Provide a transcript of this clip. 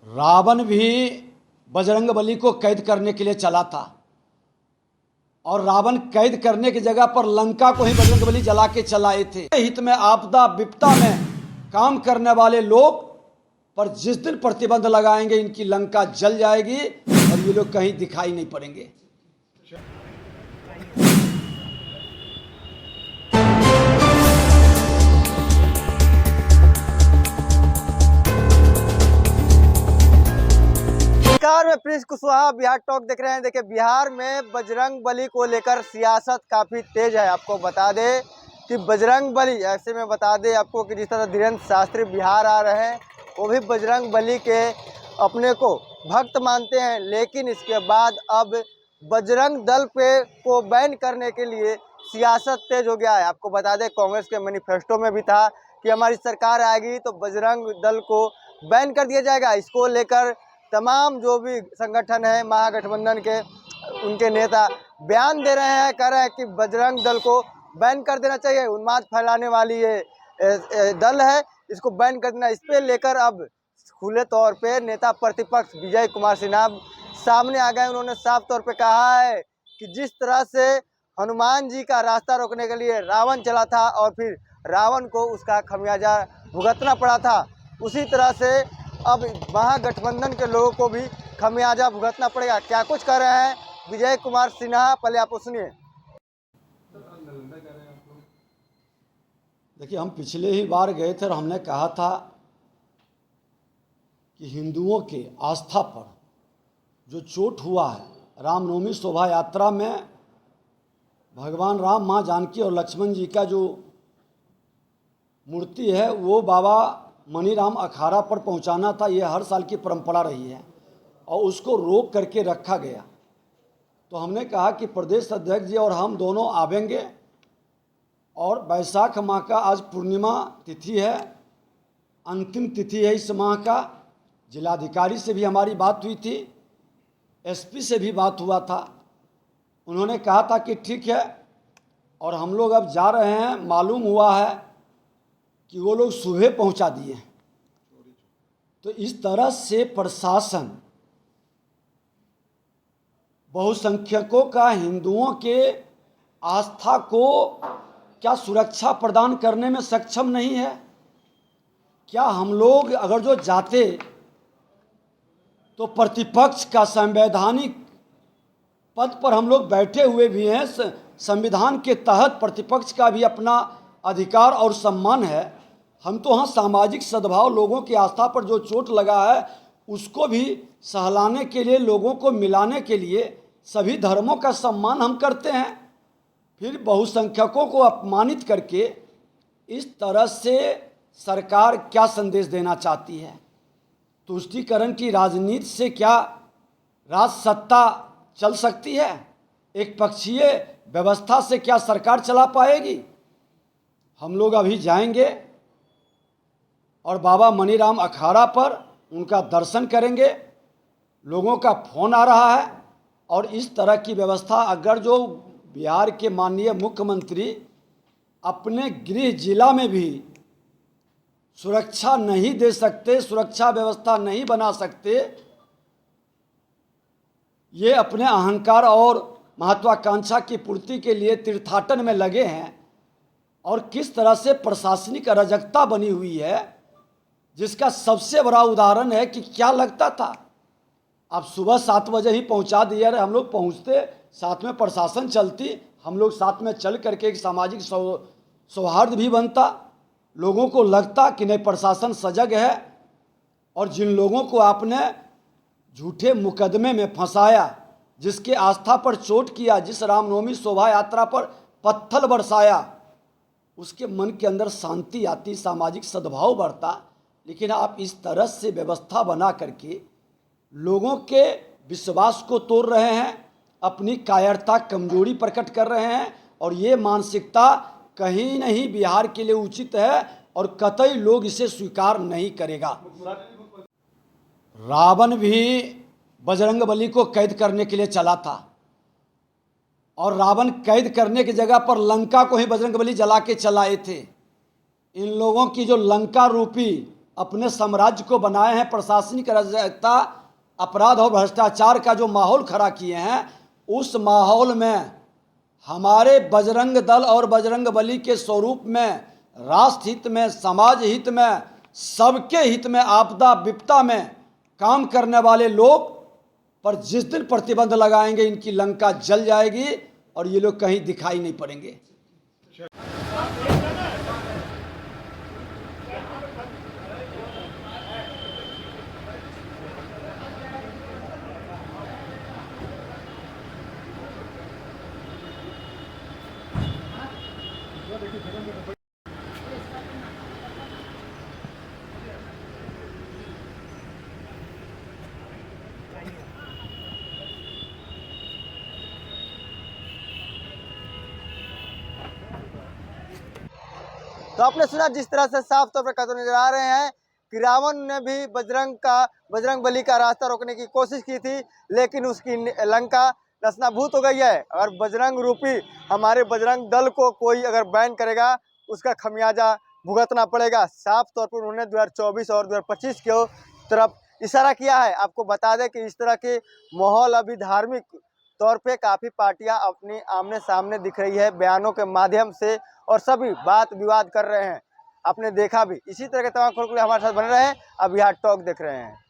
रावण भी बजरंगबली को कैद करने के लिए चला था और रावण कैद करने की जगह पर लंका को ही बजरंगबली जला के चलाए थे। हित में आपदा विपदा में काम करने वाले लोग पर जिस दिन प्रतिबंध लगाएंगे इनकी लंका जल जाएगी और ये लोग कहीं दिखाई नहीं पड़ेंगे। नमस्कार, मैं प्रिंस कुशवाहा बिहार टॉक देख रहे हैं। देखिए, बिहार में बजरंग बली को लेकर सियासत काफ़ी तेज है। आपको बता दें कि बजरंग बली, ऐसे में बता दें आपको कि जिस तरह धीरेन्द्र शास्त्री बिहार आ रहे हैं वो भी बजरंग बली के अपने को भक्त मानते हैं, लेकिन इसके बाद अब बजरंग दल को बैन करने के लिए सियासत तेज हो गया है। आपको बता दें, कांग्रेस के मैनिफेस्टो में भी था कि हमारी सरकार आएगी तो बजरंग दल को बैन कर दिया जाएगा। इसको लेकर तमाम जो भी संगठन है महागठबंधन के, उनके नेता बयान दे रहे हैं, कह रहे हैं कि बजरंग दल को बैन कर देना चाहिए। उन्माद फैलाने वाली ये दल है, इसको बैन कर देना। इस पे लेकर अब खुले तौर पे नेता प्रतिपक्ष विजय कुमार सिन्हा सामने आ गए। उन्होंने साफ तौर पे कहा है कि जिस तरह से हनुमान जी का रास्ता रोकने के लिए रावण चला था और फिर रावण को उसका खमियाजा भुगतना पड़ा था, उसी तरह से अब महागठबंधन के लोगों को भी खमियाजा भुगतना पड़ेगा। क्या कुछ कर रहे हैं विजय कुमार सिन्हा, पहले आप सुनिए। देखिए, हम पिछले ही बार गए थे और हमने कहा था कि हिंदुओं के आस्था पर जो चोट हुआ है, रामनवमी शोभा यात्रा में भगवान राम, माँ जानकी और लक्ष्मण जी का जो मूर्ति है वो बाबा मनीराम अखाड़ा पर पहुंचाना था। ये हर साल की परंपरा रही है और उसको रोक करके रखा गया। तो हमने कहा कि प्रदेश अध्यक्ष जी और हम दोनों आवेंगे और वैशाख माह का आज पूर्णिमा तिथि है, अंतिम तिथि है इस माह का। जिलाधिकारी से भी हमारी बात हुई थी, एसपी से भी बात हुआ था। उन्होंने कहा था कि ठीक है, और हम लोग अब जा रहे हैं। मालूम हुआ है कि वो लोग सुबह पहुंचा दिए। तो इस तरह से प्रशासन बहुसंख्यकों का हिंदुओं के आस्था को क्या सुरक्षा प्रदान करने में सक्षम नहीं है? क्या हम लोग अगर जो जाते तो प्रतिपक्ष का संवैधानिक पद पर हम लोग बैठे हुए भी हैं, संविधान के तहत प्रतिपक्ष का भी अपना अधिकार और सम्मान है। हम तो हाँ सामाजिक सद्भाव, लोगों की आस्था पर जो चोट लगा है उसको भी सहलाने के लिए, लोगों को मिलाने के लिए सभी धर्मों का सम्मान हम करते हैं। फिर बहुसंख्यकों को अपमानित करके इस तरह से सरकार क्या संदेश देना चाहती है? तुष्टीकरण की राजनीति से क्या राज सत्ता चल सकती है? एक पक्षीय व्यवस्था से क्या सरकार चला पाएगी? हम लोग अभी जाएंगे और बाबा मनीराम अखाड़ा पर उनका दर्शन करेंगे। लोगों का फोन आ रहा है और इस तरह की व्यवस्था अगर जो बिहार के माननीय मुख्यमंत्री अपने गृह जिला में भी सुरक्षा नहीं दे सकते, सुरक्षा व्यवस्था नहीं बना सकते, ये अपने अहंकार और महत्वाकांक्षा की पूर्ति के लिए तीर्थाटन में लगे हैं। और किस तरह से प्रशासनिक अराजकता बनी हुई है, जिसका सबसे बड़ा उदाहरण है कि क्या लगता था आप सुबह 7 बजे ही पहुंचा दिया। हम लोग पहुंचते, साथ में प्रशासन चलती, हम लोग साथ में चल करके एक सामाजिक सौहार्द भी बनता। लोगों को लगता कि नहीं, प्रशासन सजग है। और जिन लोगों को आपने झूठे मुकदमे में फंसाया, जिसके आस्था पर चोट किया, जिस रामनवमी शोभा यात्रा पर पत्थर बरसाया, उसके मन के अंदर शांति आती, सामाजिक सद्भाव बढ़ता। लेकिन आप इस तरह से व्यवस्था बना करके लोगों के विश्वास को तोड़ रहे हैं, अपनी कायरता, कमजोरी प्रकट कर रहे हैं। और ये मानसिकता कहीं नहीं बिहार के लिए उचित है और कतई लोग इसे स्वीकार नहीं करेगा। रावण भी बजरंगबली को कैद करने के लिए चला था और रावण कैद करने की जगह पर लंका को ही बजरंगबली जला के चलाए थे। इन लोगों की जो लंका रूपी अपने साम्राज्य को बनाए हैं, प्रशासनिक अराजकता, अपराध और भ्रष्टाचार का जो माहौल खड़ा किए हैं, उस माहौल में हमारे बजरंग दल और बजरंग बली के स्वरूप में राष्ट्र हित में, समाज हित में, सबके हित में, आपदा विपदा में काम करने वाले लोग पर जिस दिन प्रतिबंध लगाएंगे, इनकी लंका जल जाएगी और ये लोग कहीं दिखाई नहीं पड़ेंगे। तो आपने सुना जिस तरह से साफ तौर पर कदम नजर आ रहे हैं कि रावण ने भी बजरंग बली का रास्ता रोकने की कोशिश की थी, लेकिन उसकी लंका नस्ताभूत हो गई है। अगर बजरंग रूपी हमारे बजरंग दल को कोई अगर बैन करेगा, उसका खमियाजा भुगतना पड़ेगा। साफ तौर पर उन्होंने 2024 और 2025 की तरफ इशारा किया है। आपको बता दें कि इस तरह के माहौल अभी धार्मिक तौर पे काफ़ी पार्टियां अपनी आमने सामने दिख रही है बयानों के माध्यम से, और सभी बात विवाद कर रहे हैं। आपने देखा भी। इसी तरह के तमाम खबरों के लिए हमारे साथ बने रहें। अब बिहार टॉक देख रहे हैं।